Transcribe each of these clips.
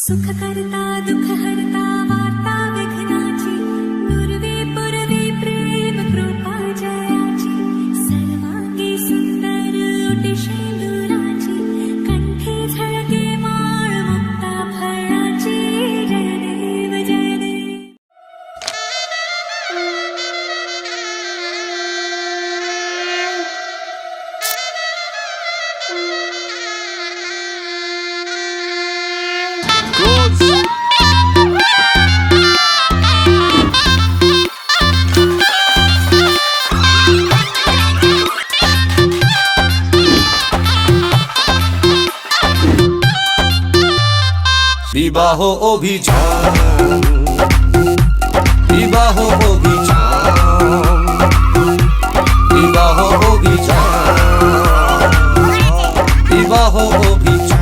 सुख करता दुख हरता वार्ता विघ्नाची नुरवी पुरवी प्रेम कृपा जयाची सर्वांगी सुंदर ओटी शेंदुराची कंठी झळके माळ मुक्ता फळाची जय देव जय देव। বিবাহ অভিযান, বিবাহ অভিযান, বিবাহ অভিযান, বিবাহ অভিযান।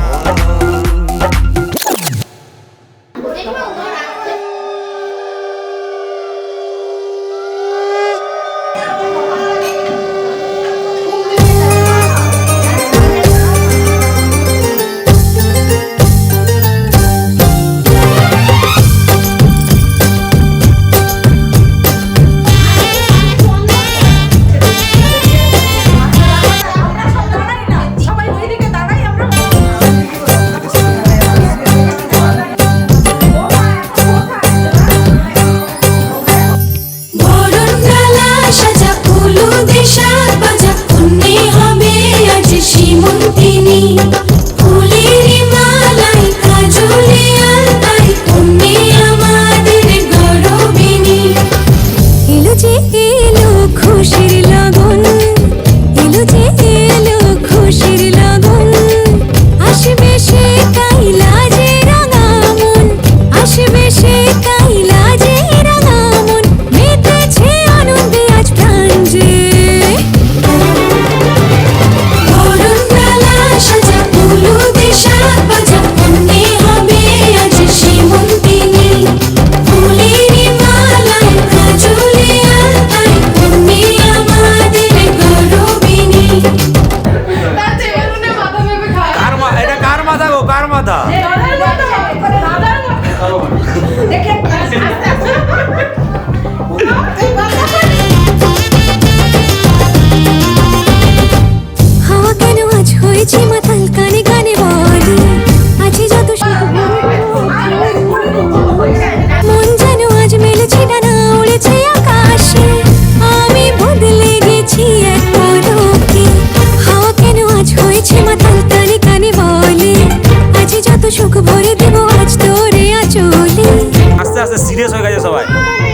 আস্তে আস্তে সিরিয়াস হয়ে গেছে সবাই।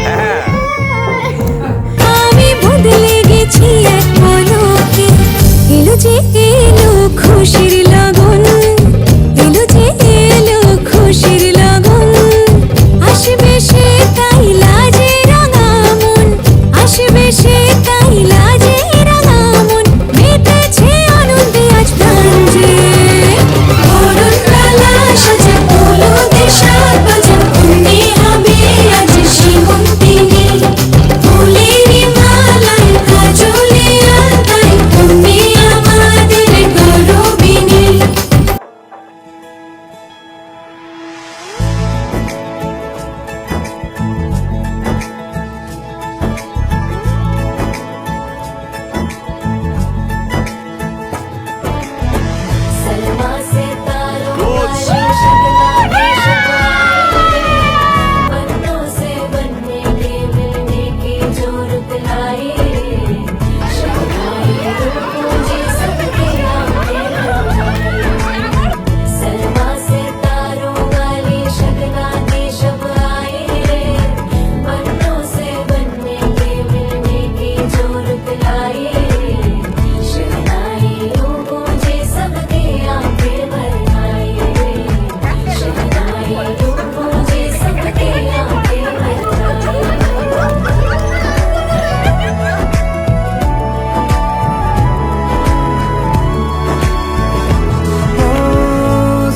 হ্যাঁ আমি বদলে গেছি এক পলকে এলো যে এলো খুশির লগন এলো যে এলো খুশির লগন আসবে সে তাই লাজে রাঙা মন আসবে সে তাই লাজে রাঙা মন মেতেছে আনন্দে আজ প্রাণ যে বরণ ডালা সাজা ফুল দিশা বাজা অন্যে হবে আজ শ্রীমন্তিনী ফুলের মালায় কাজলে আলতায় তুমি আমাদের গৌরবিনী। सलमा से तारों वाली शगना के शगवाए बन्नों से बनने के मिलने की जरूरत लाई शगनाई रूपों जी सबके आंखें लगाए सलमा से तारों वाली शगना के शगवाए बन्नों से बनने के मिलने की जरूरत लाई शगनाई रूपों जी सबके आंखें भरवाई शगनाई रूपों जी सबके आंखें भरवाई। ओ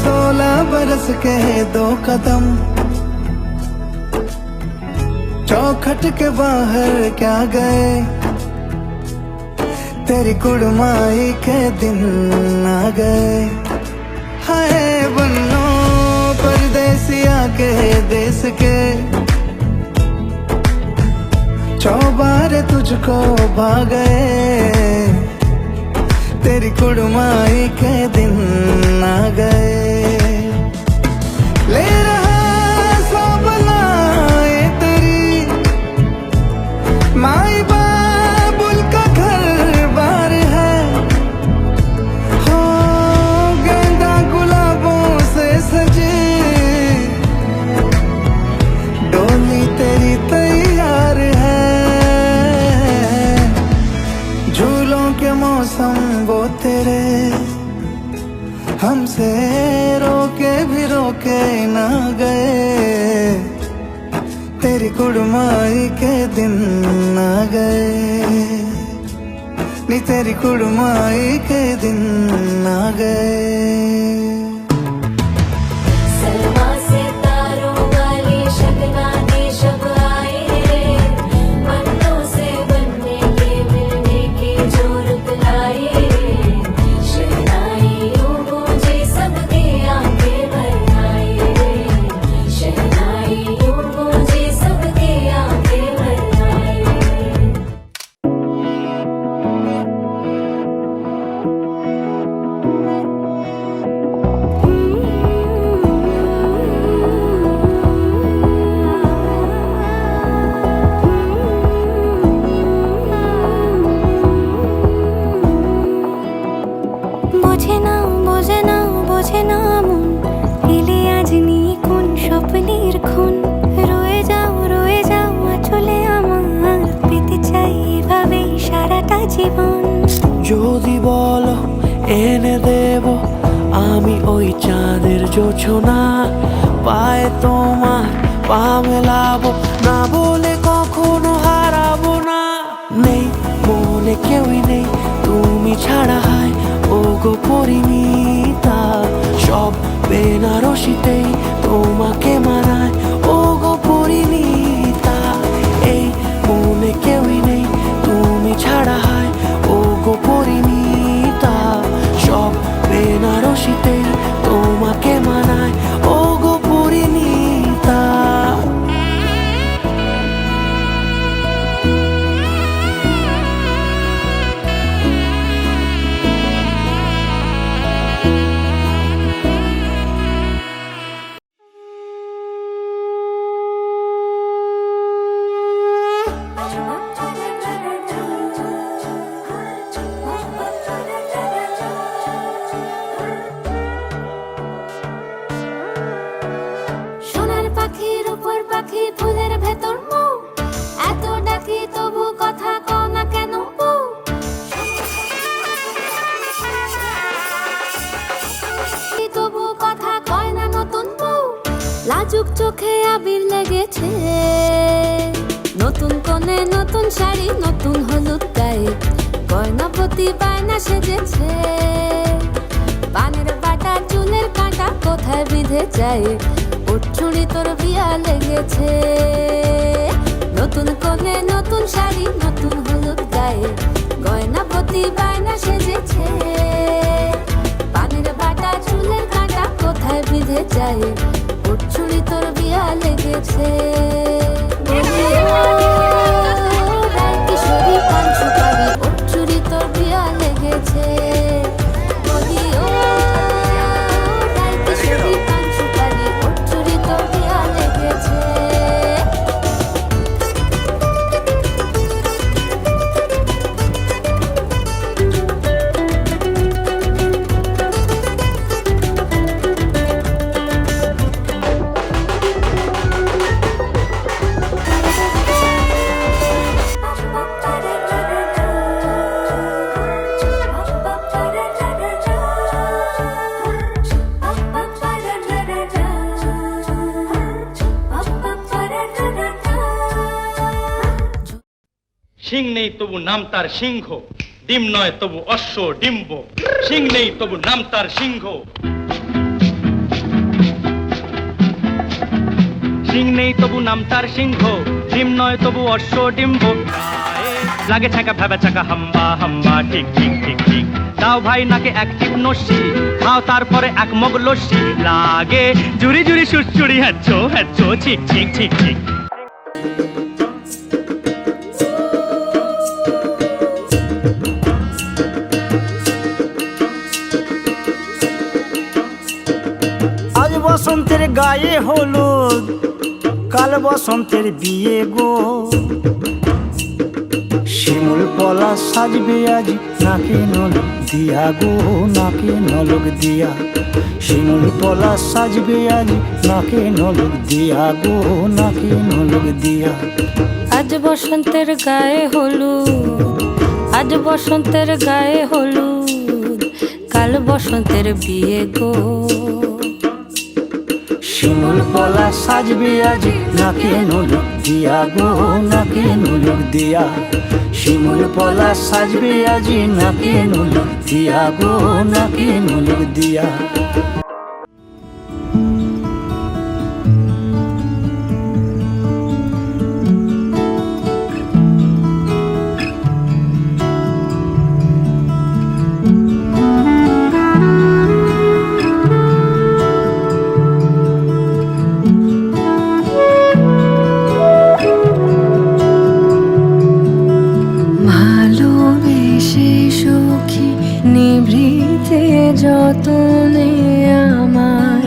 16 बरस के 2 कदम चौखट के बाहर क्या गए तेरी कुड़माई के दिन आ गए हाय बन्नो परदेसी के देश के चौबारे तुझको भा गए, तेरी कुड़माई के दिन आ गए। ले रहा सब लाए तेरी माई बाबुल का घर बार है, हो गेंदा गुलाबों से सजे डोली तेरी तैयार है। झूलों के मौसम वो तेरे हमसे रोके भी रोके ना गए, तेरी कुड़माई के दिन आ गए, नी तेरी कुड़माई के दिन आ गए। सलमा सितारों वाली शगनाने शब आए रे, पन्नों से बनने के मिलने की जो रुत लाए रे, शहनाइयों गूंजे सबके आंखें भर आए रे, शहनाइयों गूंजे सबके आंखें भर आए रे। বোঝে না বোঝে না বোঝে না মন, এলে আজ নিয়ে কোন স্বপ্নের খুন। রয়ে যাও চলে আমার, পেতে চাই এভাবেই সারাটা জীবন। যদি বলো এনে দেব আমি ওই চাঁদের জোছনা, পায়ে তোমার পা মেলাবো, না বলে কখনো হারাবো না। নেই মনে কেউই নেই তুমি ছাড়া, হায় ও গো পরিণীতা, সব বেনারসিতেই তোমাকে মানায় ও গো পরিণীতা। এই মনে কেউই নেই তুমি ছাড়া, হায় ও গো পরিণীতা, সব বেনারসিতেই তোমাকে মানায় ও গো পরিণীতা। সোনার পাখির উপর পাখি, ফুলের ভেতর মৌ, এত ডাকি তবু কথা কও না কেন বউ? তবু কথা কয় না নতুন বউ, লাজুক চোখে আবির লেগেছে, নতুন কোণে নতুন শাড়ি নতুন হলুদ গায়ে, গয়নাপতি বায়না সেজেছে, পানের বাটা চুলের কাঁটা কোথায় বিঁধে যায়, ওর চুড়ি তোর বিয়া লেগেছে, নতুন কোণে নতুন শাড়ি নতুন হলুদ গায়ে, গয়নাপতি বায়না সেজেছে, পানের বাটা চুলের কাঁটা কোথায় বিঁধে যায়, ওর চুড়ি তোর বিয়া লেগেছে। বলি ও রায় কিশোরী পান সুপারি, ওর চুড়ি তোর বিয়া লেগেছে। বলি ও রায় কিশোরী পান সুপারি, ওর চুড়ি তোর বিয়া লেগেছে। সিং নেই তবু নাম তার সিংহ, ডিম নয় তবু অশ্ব ডিম্ব, সিং নেই তবু নাম তার সিংহ। সিং নেই তবু নাম তার সিংহ, ডিম নয় তবু অশ্ব ডিম্ব, লাগে ছাকা ভাবা চাকা হাম্বা হাম্বা ঠিক ঠিক ঠিক ঠিক, দাও ভাই নাকে এক টিপ নস্যি, খাও তারপরে এক মগ লস্যি, লাগে জুড়ি জুড়ি সুড়সুড়ি, হ্যাচ্ছো হ্যাচ্ছো ঠিক ঠিক ঠিক ঠিক। আজ বসন্তের গায়ে হলুদ, কাল বসন্তের বিয়ে গো। শিমুল পলা সাজবে আজ নাকে নলক দিয়া গো, নাকে নলক দিয়া। শিমুল পলা সাজবে আজ নাকে নলক দিয়া গো, নাকে নলক দিয়া। আজ বসন্তের গায়ে হলুদ, আজ বসন্তের গায়ে হলুদ, কাল বসন্তের বিয়ে গো। শিমুল পলা সাজবে আজ নাকে নলক দিয়া গো, নাকে নলক দিয়া। শিমুল পলা সাজবে আজ নাকে নলক দিয়া গো, নাকে নলক দিয়া। ভালোবেসে সখী নিভৃতে যতনে আমার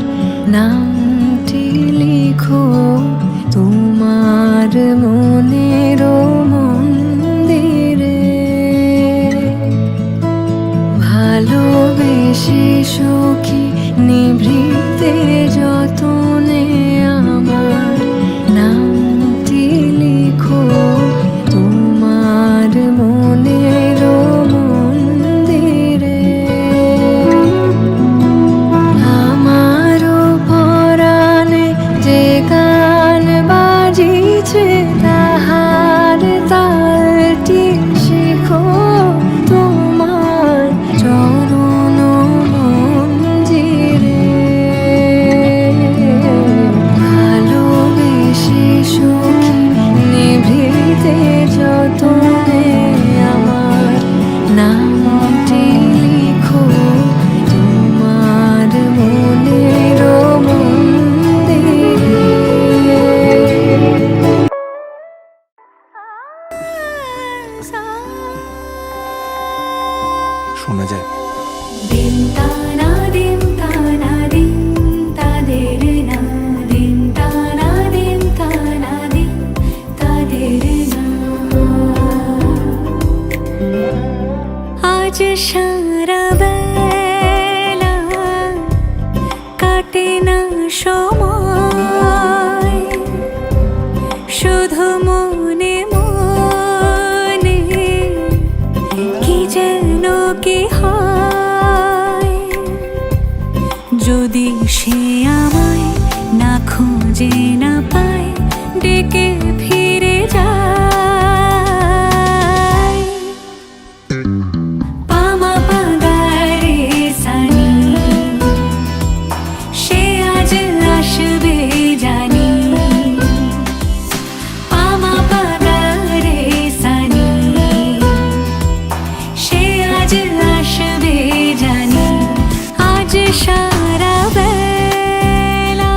নামটি লিখো তোমার মনের মন্দিরে। ভালোবেসে সখী নিভৃতে যতনে আমার নামটি লিখো তোমার মনের মন্দিরে। আমার পরাণে যে গান বাজিছে তাহার তালটি শিখো তোমার চরণ মঞ্জিরে। ভালোবেসে সখী নিভৃতে যতনে আমার নামটি লিখো তোমার মনের মন্দিরে। শোনা যায়। দিন তানা দিন তানা দিন তাদের না, দিন তানা দিন তানা দিন তাদের না। আজ সারা বেলা কাটে না সময়, শুধু মনে মনে কি যেন কি হয়। যদি সে আমায় না খুঁজে না পায়, ডেকে ফিরে যায়। পামা পাগারে সানি, সে আজ আসবে জানি। পামা পাগারে সানি, সে আজ আসবে জানি। আজ সারা বেলা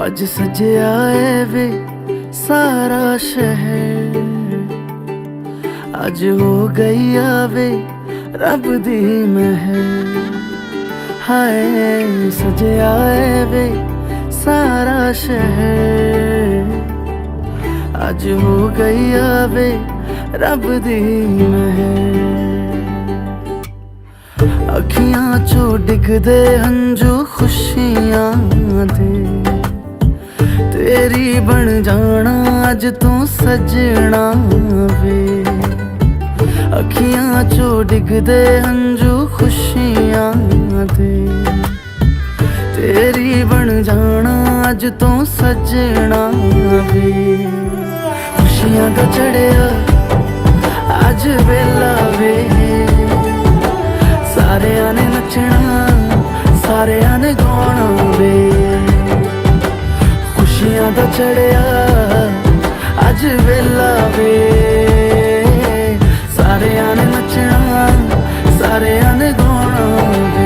आज सजया है वे सारा शहर, आज हो गई आवे रब दी महर। हाय सजया है वे सारा शहर, आज हो गई आवे रब दी महर। अखियां चो डिगदे हंजू खुशियां दे, तेरी बन जाना अज तू सजना वे। अखियां चो डिगदे हंजू खुशियां दे, तेरी बन जाना अज तो सजना वे खुशियां दा चढ़िया अज वेला वे सारे ने नचना सारे ने गाना वे खुशियां दा चढ़िया अज वेला वे सारे ने नचना सारे ने गाना वे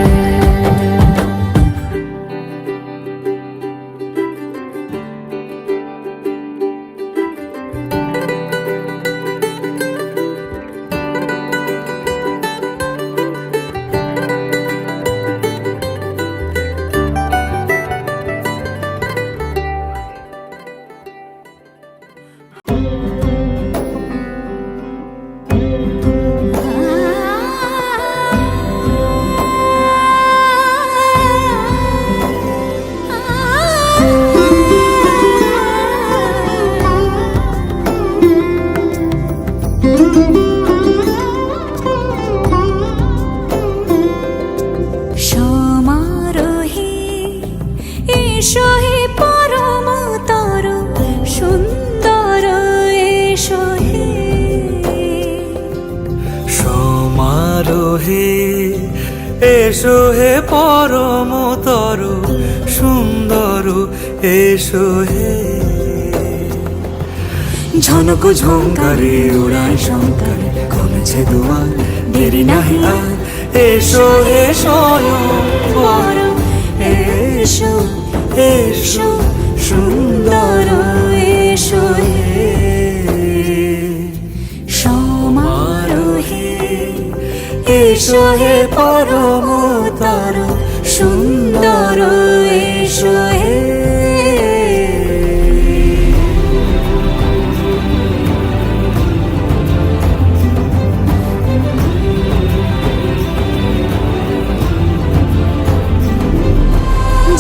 এসো হে পরমতর সুন্দর এসো হে ঝনক ঝঙ্কারে উড়ায় শঙ্কারে কমেছে দুয়ার দেরি নাহি আর এসো হে স্বয়ং এসো এসো সুন্দর এসো হে সমারোহে এসো হে পরমতর সুন্দর এসো হে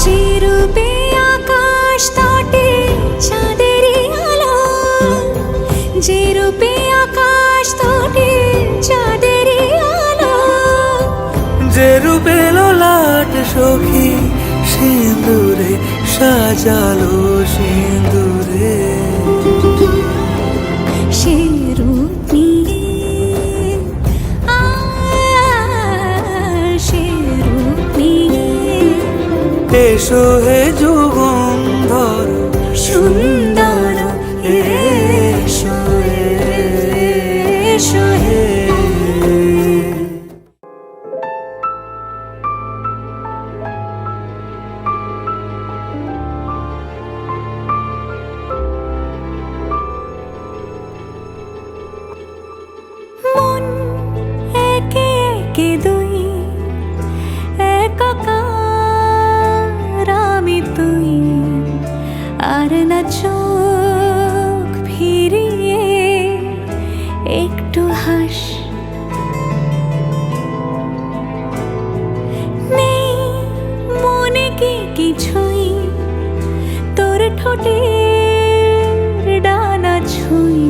যে রূপে আকাশ তটে চাঁদেরই আলো যে রূপে আকাশ তটে চাঁদেরই আলো যে রূপে লোলাট সখী সিঁদুরে সাজালো সিঁদুরে সে রূপ নিয়ে সে রূপ নিয়ে এসো হে যুগন্ধর সুন্দর এসো এসো হে মন একে একে দুই একাকার আমি তুই আর না চোখ ফিরিয়ে একটু হাস নেই মনে কি কিছুই তোর ঠোঁটের ডানা ছুঁই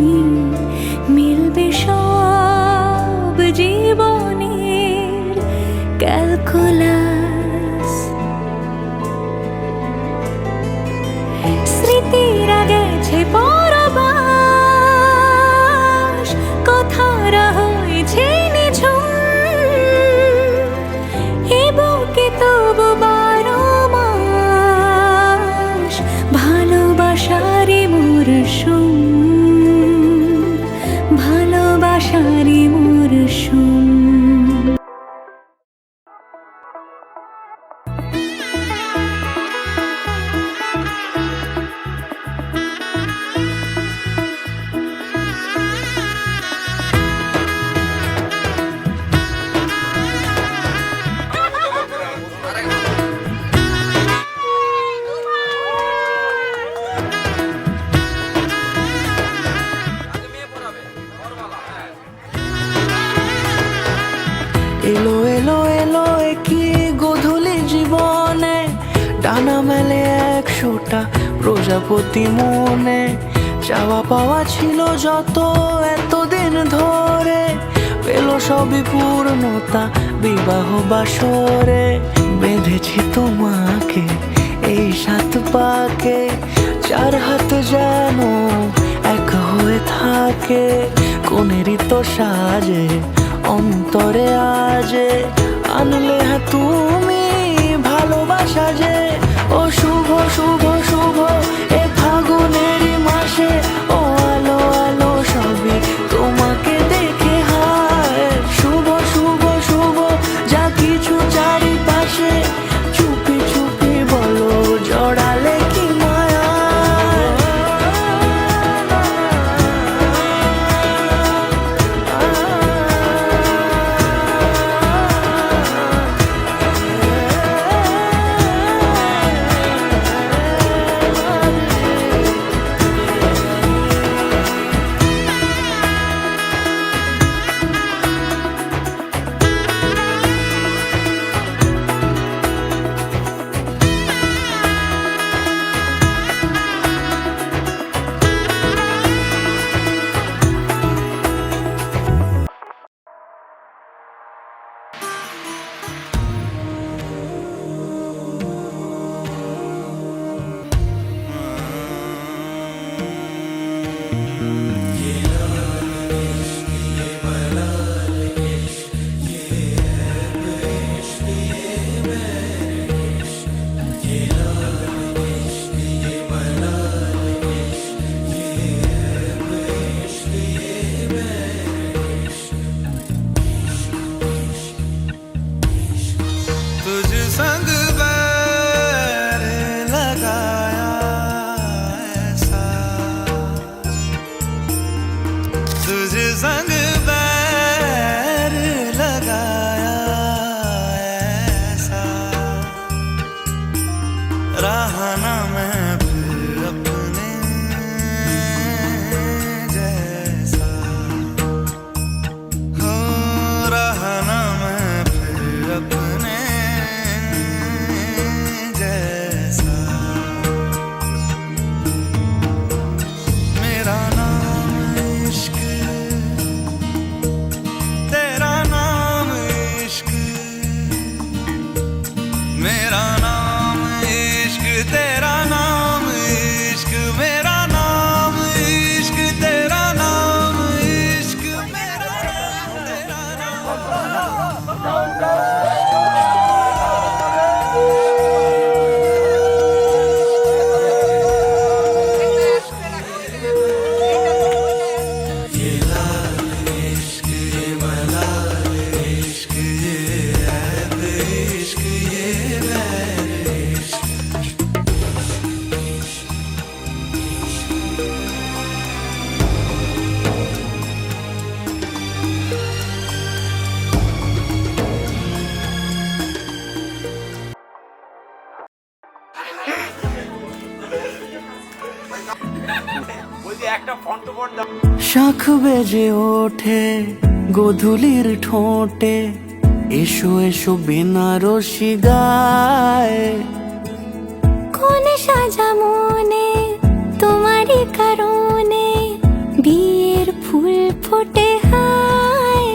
মিলবে সব জীবনের ক্যালকুলাস স্মৃতিরা গেছে পরবাস কথারা হয়েছে নিঝুম এ বুকে তবু 12 মাস ভালোবাসারই মরশুম ভালোবাসারই মরশুম এলো এলো এলো কি গোধূলি জীবনে ডানা মেলে 100টা প্রজাপতি মনে চাওয়া পাওয়া ছিল যত এতদিন ধরে পেল সবই পূর্ণতা বিবাহ বাসরে বেঁধেছে পেয়েছি তোমাকে এই সাত পাকে, চার হাত যেন এক হয়ে থাকে, কোনেরই তো সাজে অন্তরে আজে আনলে হ্যাঁ তুমি ভালোবাসা যে। ও শুভ শুভ শুভ এ ফাগুনেরই মাসে, ও আলো আলো সবই তোমাকে দেখে হায়। শুভ শুভ শুভ যা কিছু চারিপাশে, চুপি চুপি বলো জড়ালে কি মায়া। तुझ संग बैर लगाया ऐसा, तुझ संग बैर लगाया ऐसा, रहा ना मैं फिर अपने जैसा, हो रहा ना मैं फिर अपने जैसा। मेरा नाम इश्क, तेरा नाम इश्क, मेरा नाम इश्क, तेरा नाम इश्क, मेरा नाम इश्क, तेरा नाम इश्क, मेरा नाम तेरा नाम। শাঁখ বেজে ওঠে গোধূলির ঠোঁটে, এসো এসো বেনারসি গায়। কোন সাজা মনে তোমারই কারণে, বিয়ের ফুল ফোটে হায়।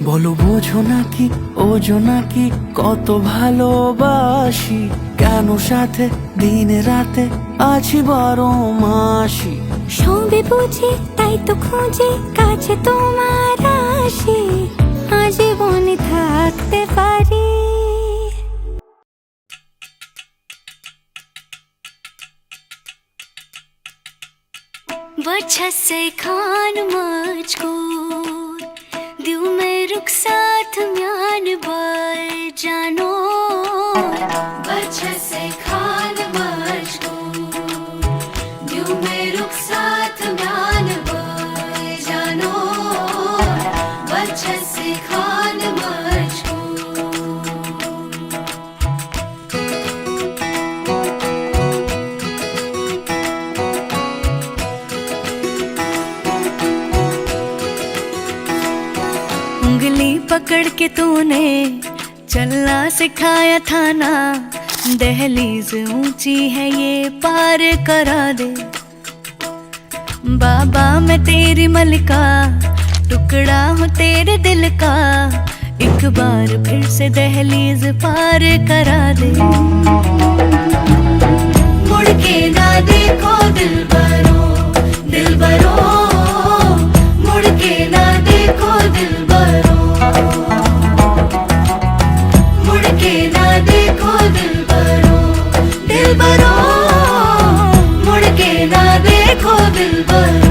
বলো বোঝো নাকি ওজো নাকি কত ভালোবাসি, কেন সাথে দিন রাতে আছি 12 মাসি। সবে বুঝি তাই তো খুঁজে কাছে তোমার আসি, আজীবনে থাকতে পারি। वजह से खान मुझको दिल में रुखसात म्यान बर जानो, वजह से खान मुझको दिल में रुखसात म्यान बर जानो, वजह से खान मुझको। उंगली पकड़ के तूने चलना सिखाया था ना, दहलीज ऊंची है ये पार करा दे। बाबा मैं तेरी मलिका, टुकड़ा हूँ तेरे दिल का, एक बार फिर से दहलीज पार करा दे। मुड़ के ना देखो दिलबरो, दिलबरो, मुड़ के ना देखो दिलबरो, मुड़ के ना देखो दिलबरो, दिलबरो, मुड़ के ना देखो दिलबरो।